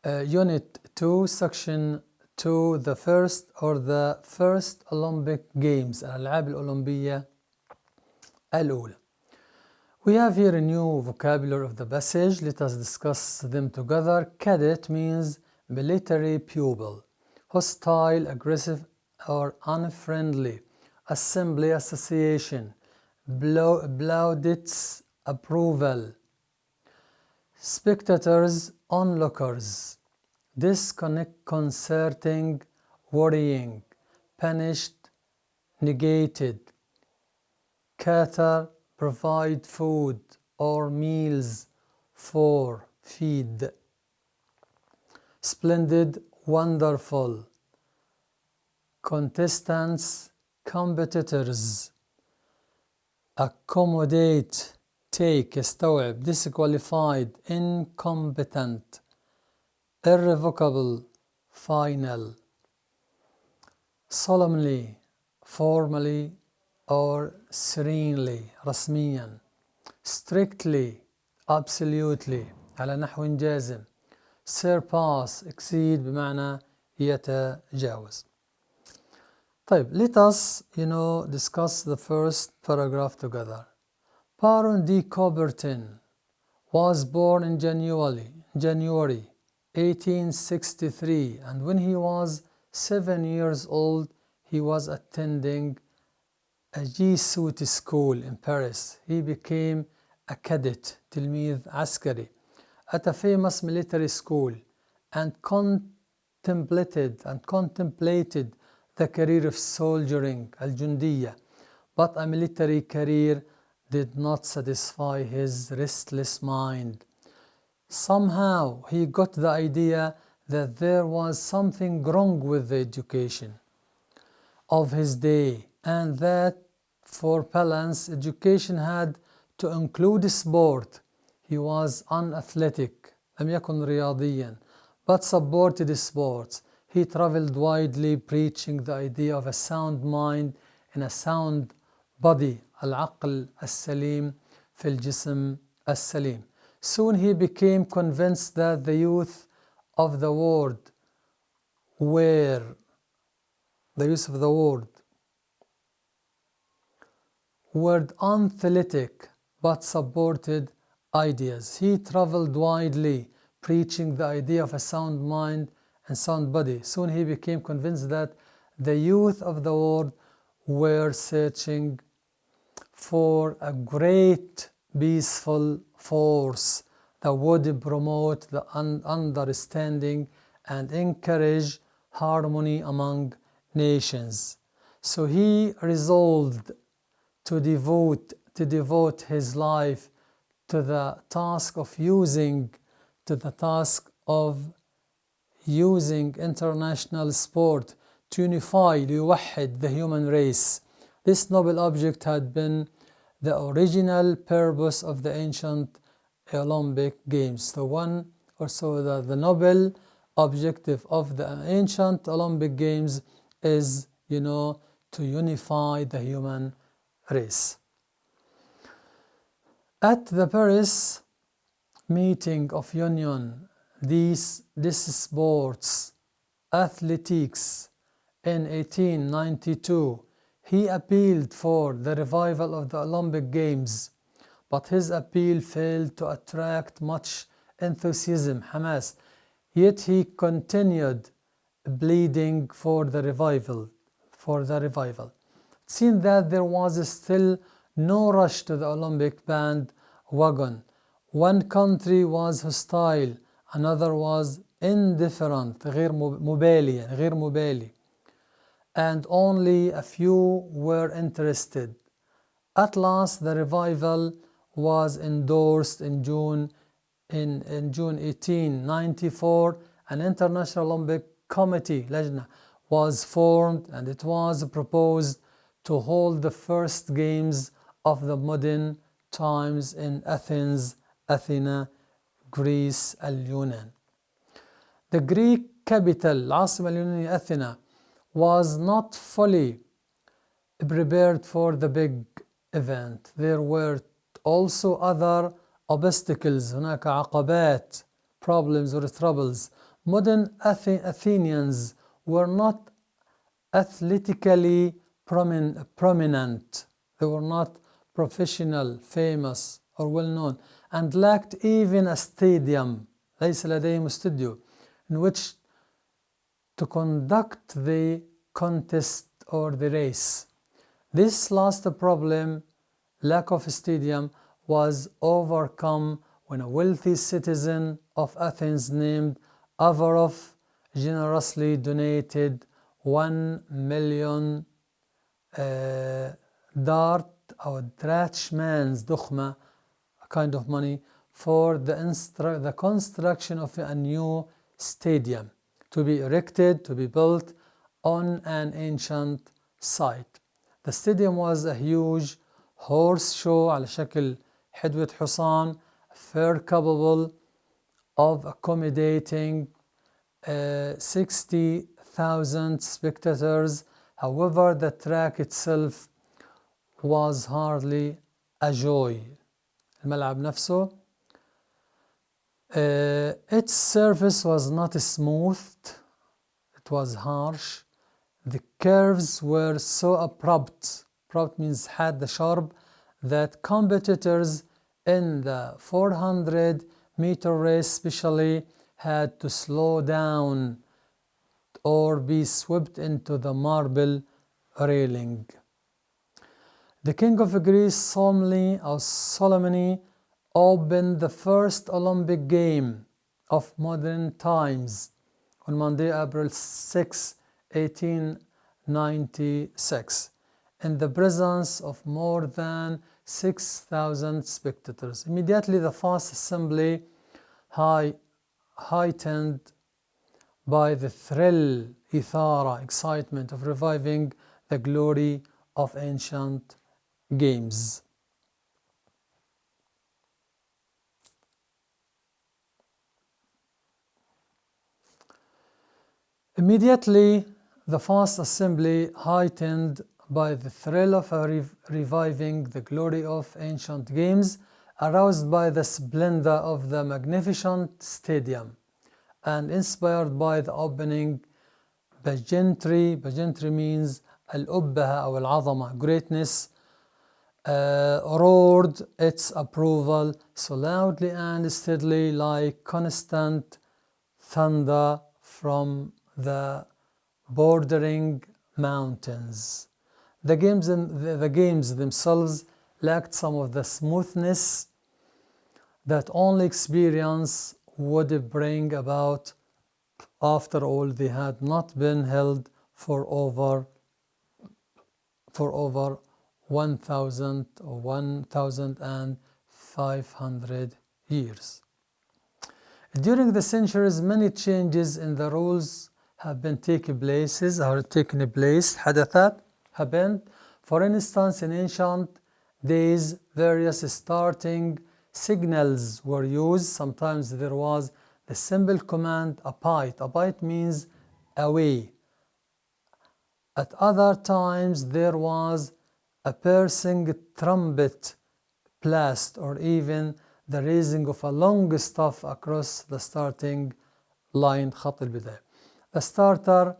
Unit 2 Section 2 the first Olympic Games الألعاب الأولمبية الأولى. We have here a new vocabulary of the passage. Let us discuss them together. Cadet means military pupil. Hostile, aggressive or unfriendly. Assembly, association. Plaudits, approval. Spectators, onlookers. Disconcerting, worrying. Punished, negated. Cater, provide food or meals for, feed. Splendid, wonderful. Contestants, competitors. Accommodate, take, يستوعب. Disqualified, incompetent. Irrevocable, final. Solemnly, formally or serenely, رسميا. Strictly, absolutely, على نحو جازم. Surpass, exceed بمعنى يتجاوز. طيب, let us discuss the first paragraph together. Baron de Coubertin was born in January 1863, and when he was 7 years old he was attending a Jesuit school in Paris. He became a cadet, تلميذ عسكري, at a famous military school and contemplated the career of soldiering, الجندية, but a military career did not satisfy his restless mind. Somehow he got the idea that there was something wrong with the education of his day, and that for balance education had to include sport. He was unathletic, لم يكن رياضيا, but supported sports. He traveled widely preaching the idea of a sound mind in a sound body, العقل السليم في الجسم السليم. Soon he became convinced that the youth of the world were unathletic but supported ideas. He traveled widely preaching the idea of a sound mind and sound body. Soon he became convinced that the youth of the world were searching for a great peaceful force that would promote the understanding and encourage harmony among nations. So he resolved to devote his life to the task of using international sport to unify, ليوحد the human race. This noble object had been the original purpose of the ancient Olympic Games. The noble objective of the ancient Olympic Games is, to unify the human race. At the Paris meeting of Union, this sports, athletics, in 1892, he appealed for the revival of the Olympic Games, but his appeal failed to attract much enthusiasm, حماس. Yet he continued pleading for the revival. It seemed that there was still no rush to the Olympic bandwagon. One country was hostile, another was indifferent, غير مبالي, and only a few were interested. At last, the revival was endorsed in June 1894. An International Olympic Committee, لجنة, was formed, and it was proposed to hold the first games of the modern times in Athena, Greece, اليونان. The Greek capital, العاصمة اليونانية Athena, was not fully prepared for the big event. There were also other obstacles, هناك عقبات, problems or troubles. Modern Athenians were not athletically prominent. They were not professional, famous, or well known, and lacked even a stadium. ليس لديهم استوديو in which to conduct the contest or the race. This last problem, lack of a stadium, was overcome when a wealthy citizen of Athens named Avarov generously donated 1 million dart or drachmans, dukhma, a kind of money, for the construction of a new stadium to be erected, to be built on an ancient site. The stadium was a huge horse show على شكل حدوة حصان, fair capable of accommodating 60,000 spectators. However, the track itself was hardly a joy. الملعب نفسه its surface was not smooth, it was harsh. The curves were so abrupt means حاد sharp, that competitors in the 400-meter race especially had to slow down or be swept into the marble railing. The king of Greece solemnly opened the first Olympic game of modern times on Monday, April 6, 1896, in the presence of more than 6,000 spectators. Immediately, the fast assembly, heightened by the thrill, ithara, excitement of reviving the glory of ancient games. Immediately, the fast assembly, heightened by the thrill of reviving the glory of ancient games, aroused by the splendor of the magnificent stadium, and inspired by the opening pageantry means al-ubbaha or al-azama, greatness, roared its approval so loudly and steadily like constant thunder from the bordering mountains. The games themselves lacked some of the smoothness that only experience would bring about. After all, they had not been held for over 1,500 years. During the centuries, many changes in the rules have been taking place. happened. For instance, in ancient days, various starting signals were used. Sometimes there was the simple command abide. Abide means away. At other times, there was a piercing trumpet blast, or even the raising of a long staff across the starting line. خط البداية. The starter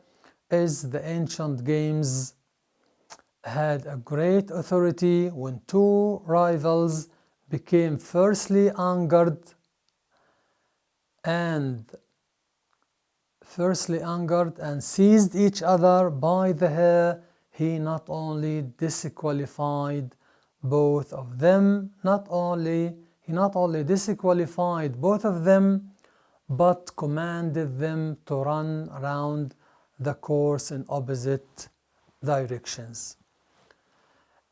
is the ancient games had a great authority when two rivals became fiercely angered and seized each other by the hair. He not only disqualified both of them, but commanded them to run around the course in opposite directions,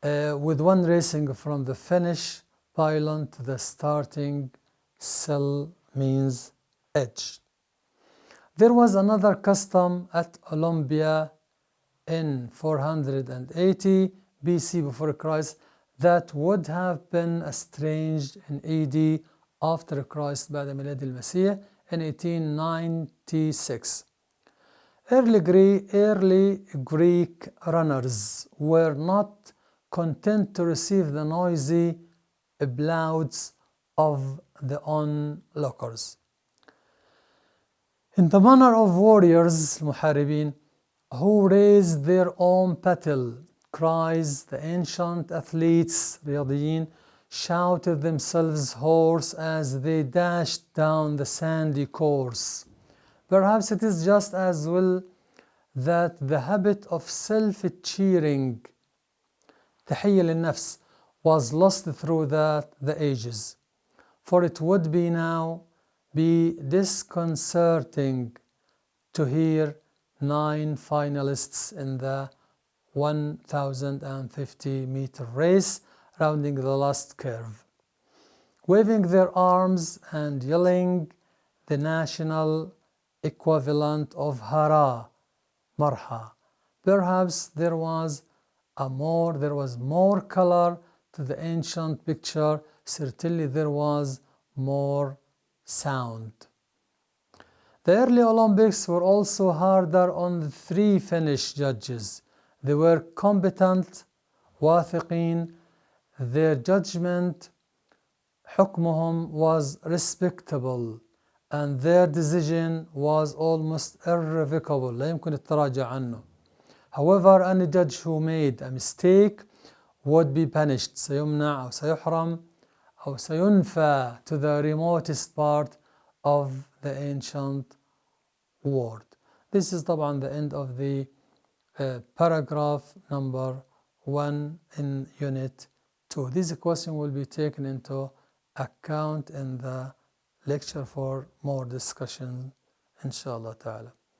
with one racing from the finish pylon to the starting cell means edge. There was another custom at Olympia in 480 BC before Christ that would have been estranged in AD after Christ بعد ميلاد المسيح in 1896. Early Greek runners were not content to receive the noisy applause of the onlookers. in the manner of warriors المحاربين who raised their own battle cries. The ancient athletes رياضيين shouted themselves hoarse as they dashed down the sandy course. Perhaps it is just as well that the habit of self-cheering تحية للنفس was lost through the ages, for it would be now be disconcerting to hear 9 finalists in the 1050-meter race rounding the last curve, waving their arms and yelling the national equivalent of hara, marha. Perhaps there was more color to the ancient picture. Certainly there was more sound. The early Olympics were also harder on the 3 Finnish judges. They were competent, واثقين. Their judgment حكمهم was respectable, and their decision was almost irrevocable. لا يمكن التراجع عنه. However, any judge who made a mistake would be punished. سيمنع أو سيحرم أو سينفى to the remotest part of the ancient world. This is طبعا the end of the paragraph number 1 in unit 2. This question will be taken into account in the lecture for more discussion, inshallah ta'ala.